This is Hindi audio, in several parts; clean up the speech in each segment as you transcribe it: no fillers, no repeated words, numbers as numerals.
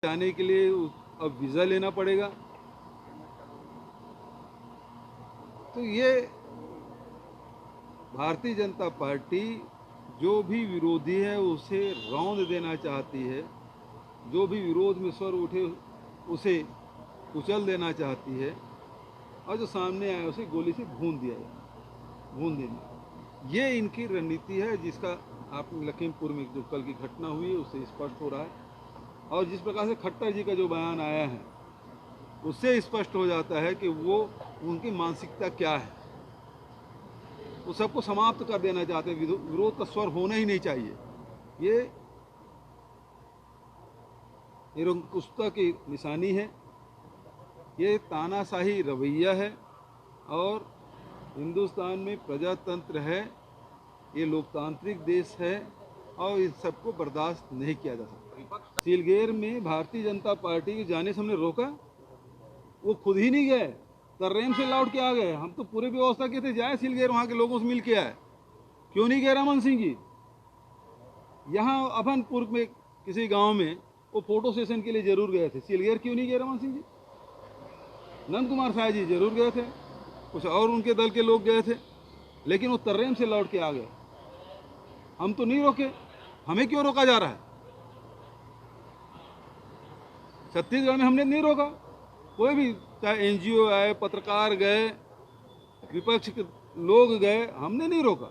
जाने के लिए अब वीज़ा लेना पड़ेगा। तो ये भारतीय जनता पार्टी जो भी विरोधी है उसे रौंद देना चाहती है, जो भी विरोध में स्वर उठे उसे कुचल देना चाहती है, और जो सामने आए उसे गोली से भून देना। ये इनकी रणनीति है, जिसका आप लखीमपुर में जो कल की घटना हुई है उससे स्पष्ट हो रहा है। और जिस प्रकार से खट्टर जी का जो बयान आया है उससे स्पष्ट हो जाता है कि वो उनकी मानसिकता क्या है। वो सबको समाप्त कर देना चाहते हैं, विरोध का स्वर होना ही नहीं चाहिए। ये निरंकुशता की निशानी है, ये तानाशाही रवैया है। और हिंदुस्तान में प्रजातंत्र है, ये लोकतांत्रिक देश है, और इन सबको बर्दाश्त नहीं किया जा सकता। सीलगेर में भारतीय जनता पार्टी के जाने से हमने रोका? वो खुद ही नहीं गए, तर्रेम से लौट के आ गए। हम तो पूरी व्यवस्था किए थे जाए सीलगेर, वहाँ के लोगों से मिल के आए। क्यों नहीं गए रमन सिंह जी? यहाँ अभनपुर में किसी गांव में वो फोटो सेशन के लिए जरूर गए थे। सीलगेर क्यों नहीं गए रमन सिंह जी? नंद कुमार साय जी जरूर गए थे, कुछ और उनके दल के लोग गए थे, लेकिन वो तर्रेम से लौट के आ गए। हम तो नहीं रोके, हमें क्यों रोका जा रहा है? छत्तीसगढ़ में हमने नहीं रोका, कोई भी, चाहे एनजीओ आए, पत्रकार गए, विपक्ष के लोग गए, हमने नहीं रोका।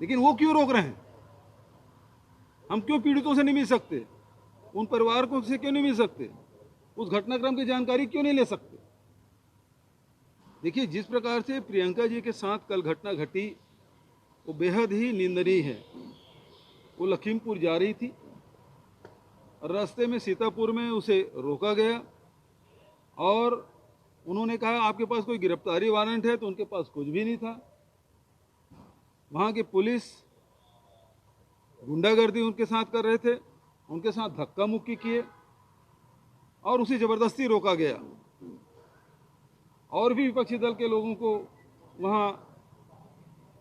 लेकिन वो क्यों रोक रहे हैं? हम क्यों पीड़ितों से नहीं मिल सकते? उन परिवार को से क्यों नहीं मिल सकते? उस घटनाक्रम की जानकारी क्यों नहीं ले सकते? देखिए, जिस प्रकार से प्रियंका जी के साथ कल घटना घटी वो बेहद ही निंदनीय है। वो लखीमपुर जा रही थी, रास्ते में सीतापुर में उसे रोका गया और उन्होंने कहा आपके पास कोई गिरफ्तारी वारंट है? तो उनके पास कुछ भी नहीं था। वहाँ की पुलिस गुंडागर्दी उनके साथ कर रहे थे, उनके साथ धक्का मुक्की किए और उसे जबरदस्ती रोका गया। और भी विपक्षी दल के लोगों को वहाँ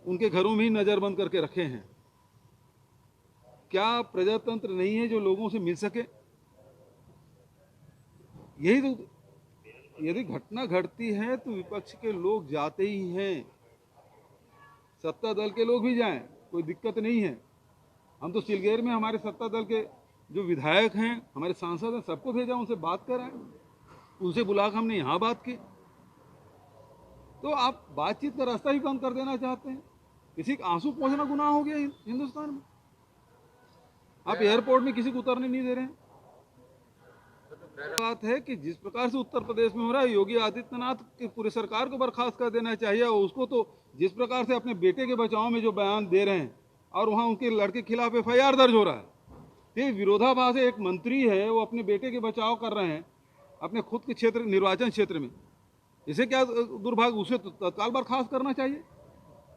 उनके घरों में ही नज़रबंद करके रखे हैं। क्या प्रजातंत्र नहीं है जो लोगों से मिल सके? यही तो, यदि घटना घटती है तो विपक्ष के लोग जाते ही हैं, सत्ता दल के लोग भी जाएं, कोई दिक्कत नहीं है। हम तो सीलगेर में हमारे सत्ता दल के जो विधायक हैं, हमारे सांसद हैं, सबको भेजा, उनसे बात कराएं, उनसे बुलाकर हमने यहाँ बात की। तो आप बातचीत का रास्ता ही बंद कर देना चाहते हैं। किसी का आंसू पोंछना गुनाह हो गया हिंदुस्तान में? आप एयरपोर्ट में किसी को उतरने नहीं दे रहे हैं। बात है कि जिस प्रकार से उत्तर प्रदेश में हो रहा है, योगी आदित्यनाथ की पूरी सरकार को बर्खास्त कर देना चाहिए। और उसको तो जिस प्रकार से अपने बेटे के बचाव में जो बयान दे रहे हैं और वहाँ उनके लड़के के खिलाफ FIR दर्ज हो रहा है, ये विरोधाभास है। एक मंत्री है, वो अपने बेटे के बचाव कर रहे हैं अपने खुद के क्षेत्र, निर्वाचन क्षेत्र में। इसे क्या दुर्भाग्य, उसे तो तत्काल बर्खास्त करना चाहिए।